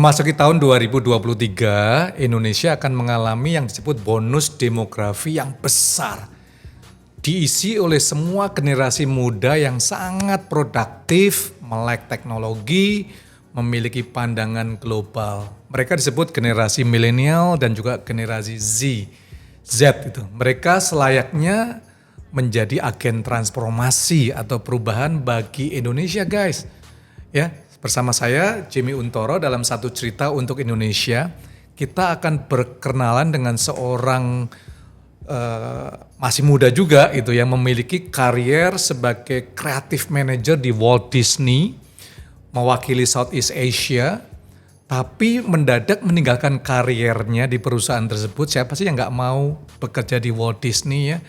Memasuki tahun 2023, Indonesia akan mengalami yang disebut bonus demografi yang besar. Diisi oleh semua generasi muda yang sangat produktif, melek teknologi, memiliki pandangan global. Mereka disebut generasi milenial dan juga generasi Z itu. Mereka selayaknya menjadi agen transformasi atau perubahan bagi Indonesia, guys. Ya, bersama saya Jimmy Untoro dalam satu cerita untuk Indonesia, kita akan berkenalan dengan seorang masih muda juga itu yang memiliki karier sebagai creative manager di Walt Disney, mewakili Southeast Asia, tapi mendadak meninggalkan kariernya di perusahaan tersebut. Siapa sih yang nggak mau bekerja di Walt Disney ya?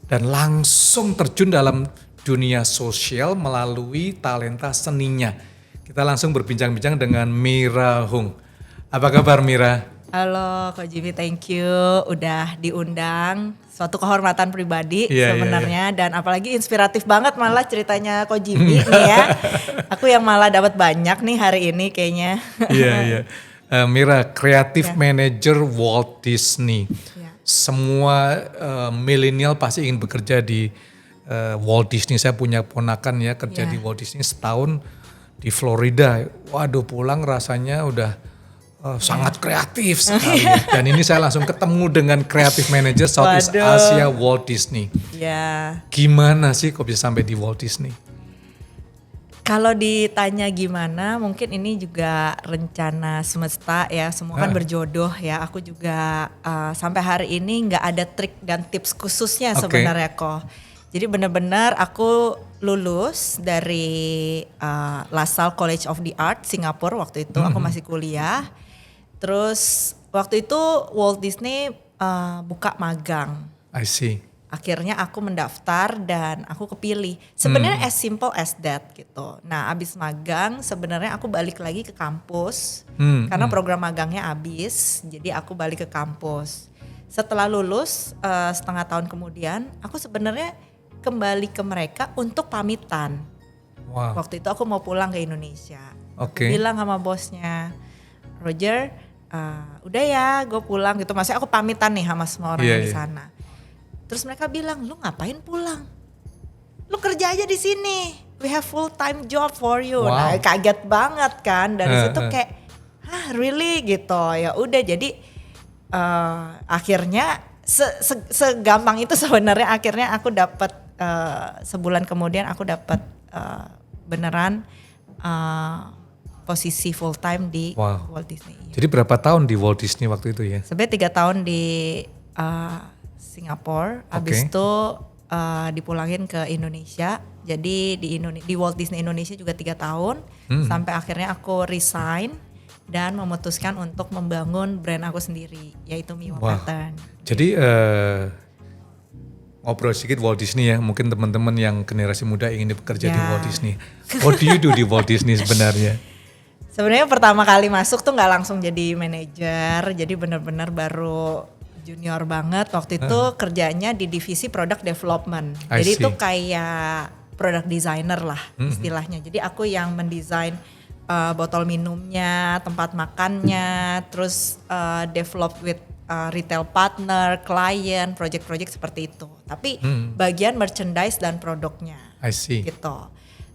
Dan langsung terjun dalam dunia sosial melalui talenta seninya. Kita langsung berbincang-bincang dengan Mira Hung. Apa kabar Mira? Halo Kak Jimmy, thank you udah diundang. Suatu kehormatan pribadi sebenarnya. Dan apalagi inspiratif banget malah ceritanya Kak Jimmy nih ya. Aku yang malah dapat banyak nih hari ini kayaknya. Iya. Mira, Creative Manager Walt Disney. Semua milenial pasti ingin bekerja di Walt Disney. Saya punya ponakan ya kerja di Walt Disney setahun di Florida. Waduh, pulang rasanya udah sangat kreatif sekali. Dan ini saya langsung ketemu dengan Creative Manager Southeast Asia Walt Disney. Ya. Gimana sih kok bisa sampai di Walt Disney? Kalau ditanya gimana, mungkin ini juga rencana semesta ya, semua kan berjodoh ya. Aku juga sampai hari ini nggak ada trik dan tips khususnya sebenarnya kok. Jadi benar-benar aku lulus dari LaSalle College of the Arts Singapura waktu itu, aku masih kuliah. Terus waktu itu Walt Disney buka magang. I see. Akhirnya aku mendaftar dan aku kepilih. Sebenarnya as simple as that gitu. Nah, abis magang sebenarnya aku balik lagi ke kampus karena program magangnya habis. Jadi aku balik ke kampus. Setelah lulus setengah tahun kemudian, aku sebenarnya kembali ke mereka untuk pamitan. Wow. Waktu itu aku mau pulang ke Indonesia. Oke. Bilang sama bosnya, Roger, udah ya gue pulang gitu. Maksudnya aku pamitan nih sama semua orang yang di sana. Terus mereka bilang, lu ngapain pulang? Lu kerja aja di sini. We have full time job for you. Wow. Nah, kaget banget kan. Dari situ kayak, really gitu. Ya udah jadi akhirnya segampang itu sebenarnya. Akhirnya aku dapat sebulan kemudian aku dapat beneran posisi full time di Walt Disney. Jadi berapa tahun di Walt Disney waktu itu ya? Sebenarnya 3 tahun di Singapura, habis itu dipulangin ke Indonesia. Jadi di Walt Disney Indonesia juga 3 tahun, sampai akhirnya aku resign dan memutuskan untuk membangun brand aku sendiri, yaitu Miwa Pattern. Jadi ngobrol sedikit Walt Disney ya, mungkin teman-teman yang generasi muda ingin bekerja di Walt Disney. What do you do di Walt Disney sebenarnya? Sebenarnya pertama kali masuk tuh nggak langsung jadi manajer, jadi benar-benar baru junior banget. Waktu itu kerjanya di divisi product development. Jadi itu kayak product designer lah istilahnya. Jadi aku yang mendesain botol minumnya, tempat makannya, terus develop with retail partner, client, project-project seperti itu. Tapi bagian merchandise dan produknya. I see. Gitu.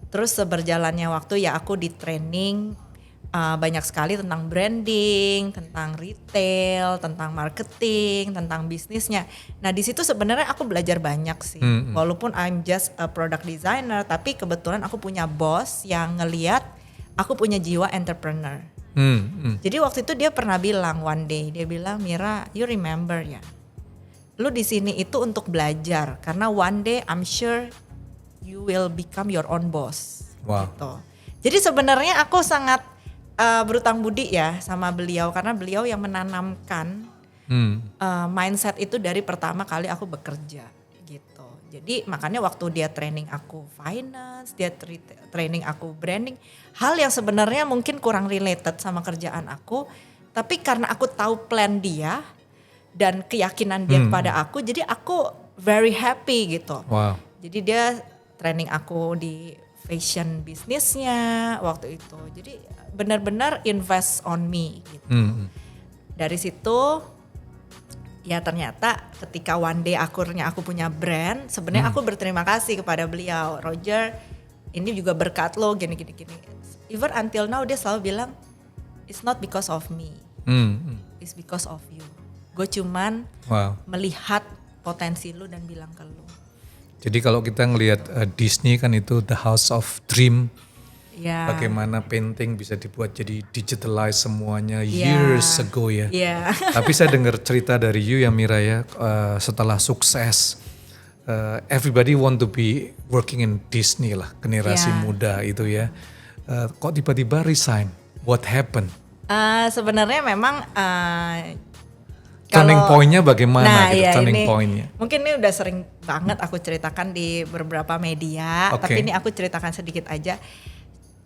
Terus seberjalannya waktu ya aku di training banyak sekali tentang branding, tentang retail, tentang marketing, tentang bisnisnya. Nah di situ sebenarnya aku belajar banyak sih. Walaupun I'm just a product designer, tapi kebetulan aku punya bos yang ngeliat aku punya jiwa entrepreneur. Jadi waktu itu dia pernah bilang one day, dia bilang, Mira, you remember ya, lu di sini itu untuk belajar karena one day I'm sure you will become your own boss. Wow. Gitu. Jadi sebenarnya aku sangat berutang budi ya sama beliau karena beliau yang menanamkan mindset itu dari pertama kali aku bekerja gitu. Jadi makanya waktu dia training aku finance, dia training aku branding, hal yang sebenarnya mungkin kurang related sama kerjaan aku, tapi karena aku tahu plan dia dan keyakinan dia kepada aku, jadi aku very happy gitu. Wow. Jadi dia training aku di fashion bisnisnya waktu itu. Jadi benar-benar invest on me gitu. Dari situ ya ternyata ketika one day akhirnya aku punya brand, sebenarnya aku berterima kasih kepada beliau, Roger, ini juga berkat lo gini. Even until now dia selalu bilang, it's not because of me, it's because of you. Gue cuman melihat potensi lu dan bilang ke lu. Jadi kalau kita ngelihat Disney kan itu the house of dream. Ya. Bagaimana painting bisa dibuat jadi digitalize semuanya years ago ya. Tapi saya dengar cerita dari you ya Mira ya, setelah sukses, everybody want to be working in Disney lah, generasi muda itu ya. Kok tiba-tiba resign? What happened? Sebenarnya memang turning point-nya bagaimana gitu, turning ini, point-nya? Mungkin ini udah sering banget aku ceritakan di beberapa media, tapi ini aku ceritakan sedikit aja.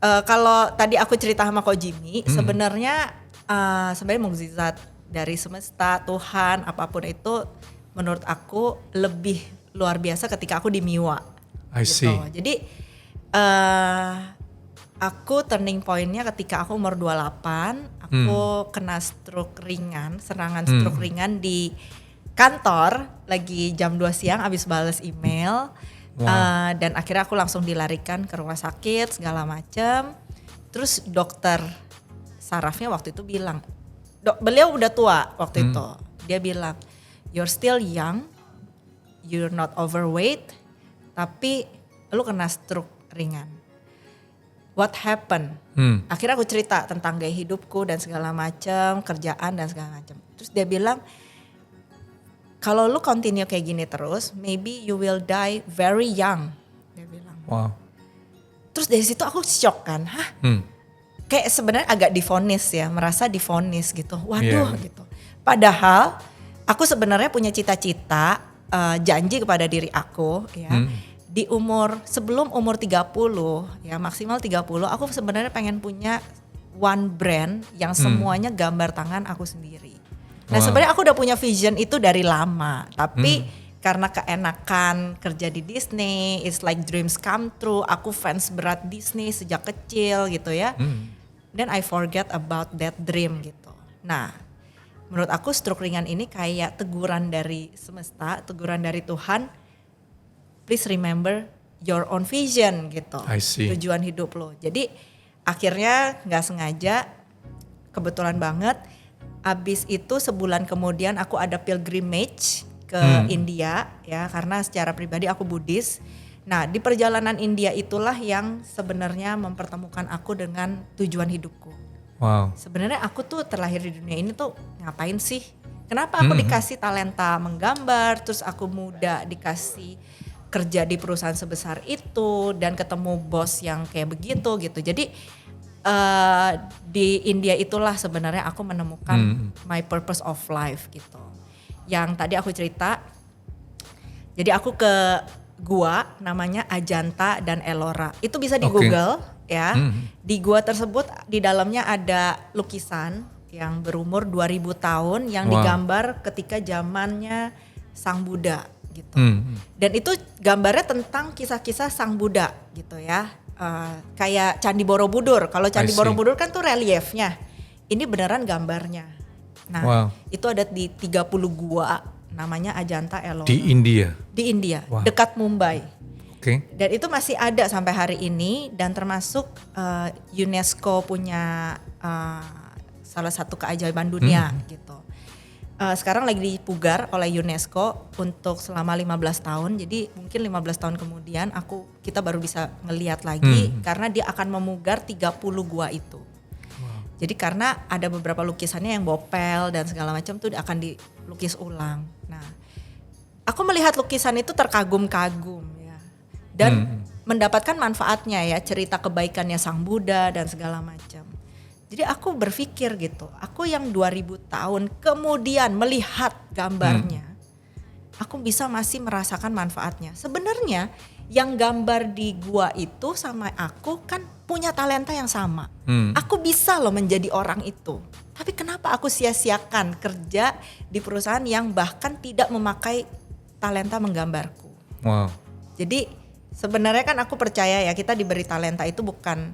Kalau tadi aku cerita sama Ko Jimmy, sebenarnya mukjizat dari semesta, Tuhan, apapun itu menurut aku lebih luar biasa ketika aku di Miwa. I see. Jadi aku turning point-nya ketika aku umur 28, aku kena stroke ringan, serangan stroke ringan di kantor, lagi jam 2 siang abis bales email. Dan akhirnya aku langsung dilarikan ke rumah sakit segala macam. Terus dokter sarafnya waktu itu bilang, beliau udah tua waktu itu. Dia bilang, you're still young, you're not overweight, tapi lu kena stroke ringan. What happened? Akhirnya aku cerita tentang gaya hidupku dan segala macam, kerjaan dan segala macam. Terus dia bilang, kalau lu continue kayak gini terus, maybe you will die very young. Dia bilang. Wow. Terus dari situ aku shock kan, kayak sebenarnya agak divonis ya, merasa divonis gitu. Waduh gitu. Padahal aku sebenarnya punya cita-cita, janji kepada diri aku ya. Di sebelum umur 30 ya, maksimal 30, aku sebenarnya pengen punya one brand yang semuanya gambar tangan aku sendiri. Nah sebenarnya aku udah punya vision itu dari lama, tapi karena keenakan kerja di Disney, it's like dreams come true. Aku fans berat Disney sejak kecil gitu ya. Then I forget about that dream gitu. Nah menurut aku stroke ringan ini kayak teguran dari semesta, teguran dari Tuhan. Please remember your own vision gitu, tujuan hidup lo. Jadi akhirnya nggak sengaja, kebetulan banget. Abis itu sebulan kemudian aku ada pilgrimage ke India ya, karena secara pribadi aku Buddhis. Nah di perjalanan India itulah yang sebenarnya mempertemukan aku dengan tujuan hidupku. Wow. Sebenarnya aku tuh terlahir di dunia ini tuh ngapain sih? Kenapa aku dikasih talenta menggambar, terus aku muda dikasih kerja di perusahaan sebesar itu dan ketemu bos yang kayak begitu gitu. Jadi di India itulah sebenarnya aku menemukan my purpose of life gitu. Yang tadi aku cerita, jadi aku ke gua namanya Ajanta dan Ellora. Itu bisa di Google ya. Di gua tersebut di dalamnya ada lukisan yang berumur 2000 tahun yang digambar ketika zamannya Sang Buddha gitu. Dan itu gambarnya tentang kisah-kisah Sang Buddha gitu ya. Kayak Candi Borobudur. Kalau Candi Borobudur kan tuh reliefnya. Ini beneran gambarnya. Nah, itu ada di 30 gua namanya Ajanta Ellora. Di India. Di India, dekat Mumbai. Dan itu masih ada sampai hari ini dan termasuk UNESCO punya salah satu keajaiban dunia gitu. Sekarang lagi dipugar oleh UNESCO untuk selama 15 tahun. Jadi mungkin 15 tahun kemudian kita baru bisa ngelihat lagi karena dia akan memugar 30 gua itu. Jadi karena ada beberapa lukisannya yang bopel dan segala macam tuh akan dilukis ulang. Nah, aku melihat lukisan itu terkagum-kagum ya. Dan mendapatkan manfaatnya ya, cerita kebaikannya Sang Buddha dan segala macam. Jadi aku berpikir gitu, aku yang 2000 tahun kemudian melihat gambarnya, aku bisa masih merasakan manfaatnya. Sebenarnya yang gambar di gua itu sama aku kan punya talenta yang sama. Aku bisa loh menjadi orang itu. Tapi kenapa aku sia-siakan kerja di perusahaan yang bahkan tidak memakai talenta menggambarku. Wow. Jadi Sebenarnya kan aku percaya ya kita diberi talenta itu bukan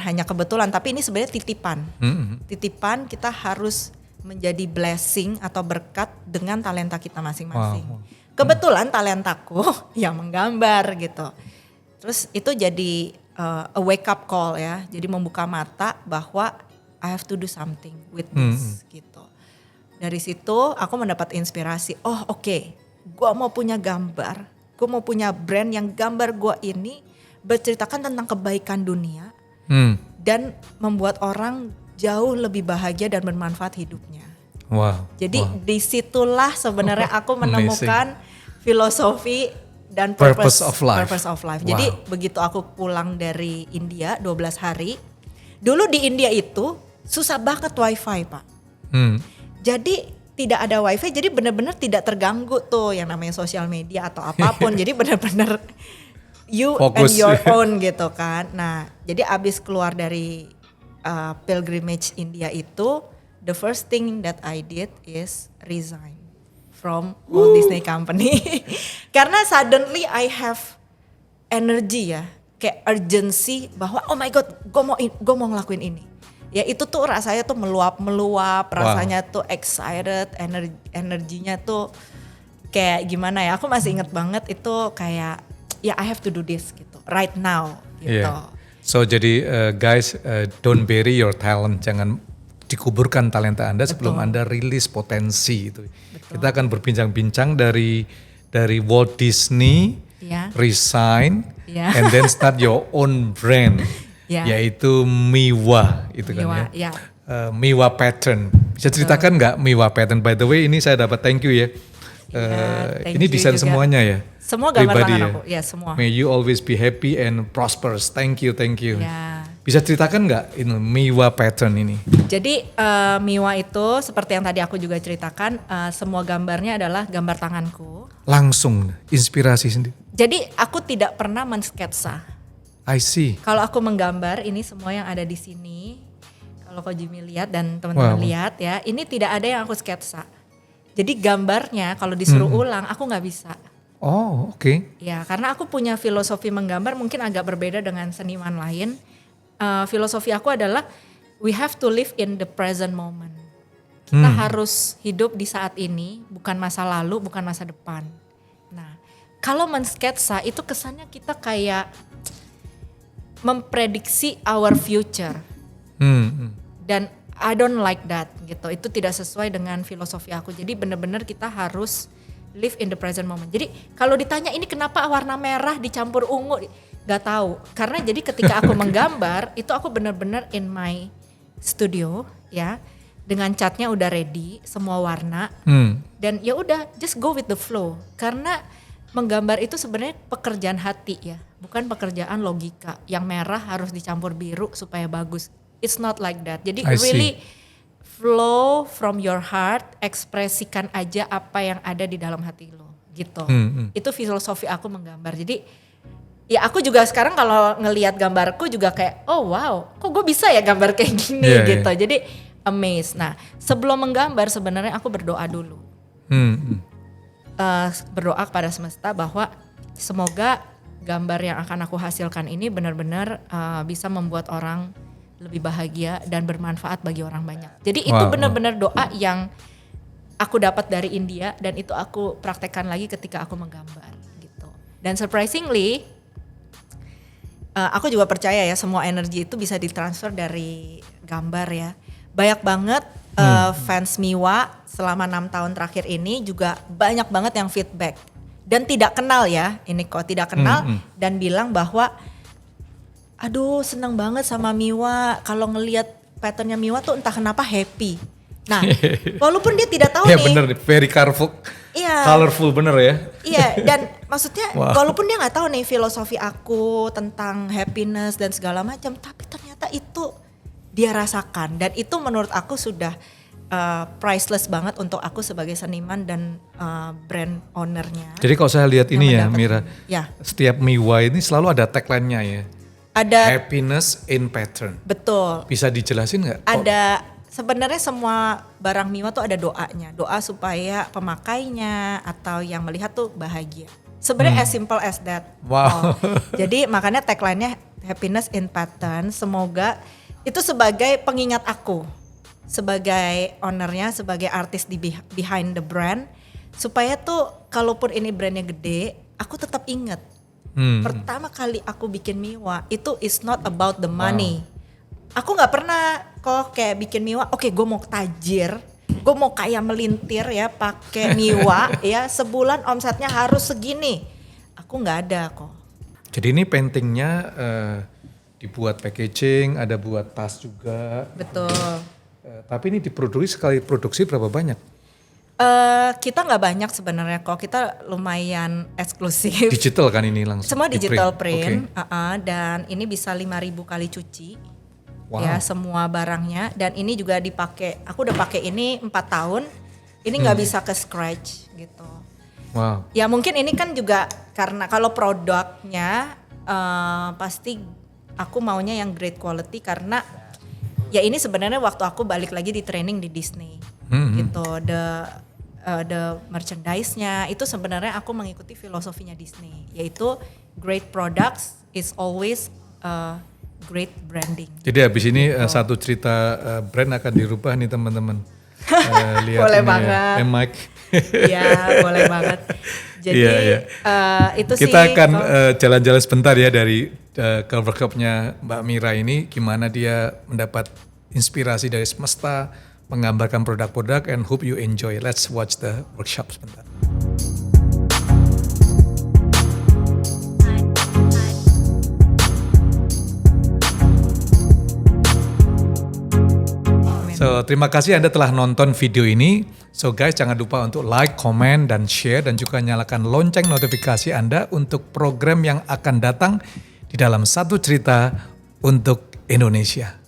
hanya kebetulan, tapi ini sebenarnya titipan. Titipan, kita harus menjadi blessing atau berkat dengan talenta kita masing-masing. Wow. Kebetulan talentaku yang menggambar gitu. Terus itu jadi a wake up call ya. Jadi membuka mata bahwa I have to do something with this gitu. Dari situ aku mendapat inspirasi. Oh oke, gue mau punya gambar. Gue mau punya brand yang gambar gue ini berceritakan tentang kebaikan dunia. Dan membuat orang jauh lebih bahagia dan bermanfaat hidupnya. Wow. Jadi disitulah sebenarnya aku menemukan filosofi dan Purpose of life. Purpose of life. Wow. Jadi begitu aku pulang dari India 12 hari. Dulu di India itu susah banget wifi Pak. Jadi tidak ada wifi, jadi benar-benar tidak terganggu tuh yang namanya sosial media atau apapun. Jadi benar-benar you Fokus. and your own gitu kan. Nah jadi abis keluar dari pilgrimage India itu, the first thing that I did is resign from Walt Disney Company. Karena suddenly I have energy ya, kayak urgency bahwa oh my god, gue mau ngelakuin ini. Ya itu tuh rasanya tuh meluap, rasanya tuh excited, energinya tuh kayak gimana ya? Aku masih inget banget itu kayak ya I have to do this gitu, right now gitu. Yeah. So jadi guys, don't bury your talent, jangan dikuburkan talenta Anda sebelum Anda rilis potensi itu. Kita akan berbincang-bincang dari Walt Disney, resign, and then start your own brand, yaitu Miwa itu kan ya. Miwa Pattern. Bisa ceritakan nggak Miwa Pattern? By the way, ini saya dapat thank you ya. Ini desain juga. Semuanya ya? Semua gambar tangan aku, ya semua. May you always be happy and prosperous. Thank you. Ya. Bisa ceritakan nggak ini Miwa Pattern ini? Jadi Miwa itu seperti yang tadi aku juga ceritakan, semua gambarnya adalah gambar tanganku. Langsung, inspirasi sendiri. Jadi aku tidak pernah mensketsa. I see. Kalau aku menggambar, ini semua yang ada di sini. Kalau Ko Jimmy lihat dan teman-teman lihat ya, ini tidak ada yang aku sketsa. Jadi gambarnya kalau disuruh ulang, aku nggak bisa. Oh, oke. Ya, karena aku punya filosofi menggambar mungkin agak berbeda dengan seniman lain. Filosofi aku adalah we have to live in the present moment. Kita harus hidup di saat ini, bukan masa lalu, bukan masa depan. Nah, kalau mensketsa itu kesannya kita kayak memprediksi our future. Dan I don't like that gitu. Itu tidak sesuai dengan filosofi aku. Jadi benar-benar kita harus live in the present moment. Jadi kalau ditanya ini kenapa warna merah dicampur ungu, gak tahu. Karena jadi ketika aku menggambar itu aku benar-benar in my studio ya, dengan catnya udah ready, semua warna. Dan ya udah just go with the flow. Karena menggambar itu sebenarnya pekerjaan hati ya, bukan pekerjaan logika. Yang merah harus dicampur biru supaya bagus. It's not like that. Jadi really flow from your heart, ekspresikan aja apa yang ada di dalam hati lo gitu. Itu filosofi aku menggambar. Jadi ya aku juga sekarang kalau ngelihat gambarku juga kayak oh wow, kok gue bisa ya gambar kayak gini gitu. Jadi amazed. Nah sebelum menggambar sebenarnya aku berdoa dulu. Berdoa kepada semesta bahwa semoga gambar yang akan aku hasilkan ini benar-benar bisa membuat orang lebih bahagia dan bermanfaat bagi orang banyak. Jadi itu benar-benar doa yang aku dapat dari India dan itu aku praktekkan lagi ketika aku menggambar gitu. Dan surprisingly, aku juga percaya ya semua energi itu bisa ditransfer dari gambar ya. Banyak banget fans Miwa selama 6 tahun terakhir ini juga banyak banget yang feedback dan tidak kenal ya, ini kok tidak kenal dan bilang bahwa aduh seneng banget sama Miwa, kalau ngelihat patternnya Miwa tuh entah kenapa happy. Nah walaupun dia tidak tahu nih. Ya bener, very colorful, colorful bener ya. Iya dan maksudnya walaupun dia gak tahu nih filosofi aku tentang happiness dan segala macam, tapi ternyata itu dia rasakan. Dan itu menurut aku sudah priceless banget untuk aku sebagai seniman dan brand ownernya. Jadi kalau saya lihat ini ya Mira, ya. Setiap Miwa ini selalu ada tagline-nya ya. Ada happiness in pattern. Betul. Bisa dijelasin nggak? Ada sebenarnya semua barang Miwa tuh ada doanya, doa supaya pemakainya atau yang melihat tuh bahagia. Sebenarnya as simple as that. Wow. Jadi makanya tagline-nya happiness in pattern. Semoga itu sebagai pengingat aku, sebagai ownernya, sebagai artis di behind the brand, supaya tuh kalaupun ini brandnya gede, aku tetap ingat. Pertama kali aku bikin Miwa itu is not about the money. Aku nggak pernah kok kayak bikin Miwa. Oke, gue mau tajir. Gue mau kayak melintir ya pakai Miwa ya, sebulan omsetnya harus segini. Aku nggak ada kok. Jadi ini paintingnya dibuat packaging, ada buat tas juga. Betul. Tapi ini sekali produksi berapa banyak? Kita nggak banyak sebenarnya kok. Kita lumayan eksklusif. Digital kan ini langsung? Semua digital print. print. Dan ini bisa 5.000 kali cuci. Wow. Ya semua barangnya, dan ini juga dipakai. Aku udah pakai ini 4 tahun. Ini nggak bisa ke scratch gitu. Wow. Ya mungkin ini kan juga karena kalau produknya pasti aku maunya yang great quality, karena ya ini sebenarnya waktu aku balik lagi di training di Disney gitu. The merchandise-nya itu sebenarnya aku mengikuti filosofinya Disney, yaitu great products is always great branding. Jadi habis ini satu cerita brand akan dirubah nih teman-teman. Lihat boleh ini banget. Mike. Iya, boleh banget. Jadi itu sih. Kita akan jalan-jalan sebentar ya dari ke workshopnya Mbak Mira ini. Gimana dia mendapat inspirasi dari semesta, menggambarkan produk-produk, and hope you enjoy. Let's watch the workshop sebentar. So, terima kasih Anda telah nonton video ini. So guys, jangan lupa untuk like, comment, dan share, dan juga nyalakan lonceng notifikasi Anda untuk program yang akan datang di dalam Satu Cerita untuk Indonesia.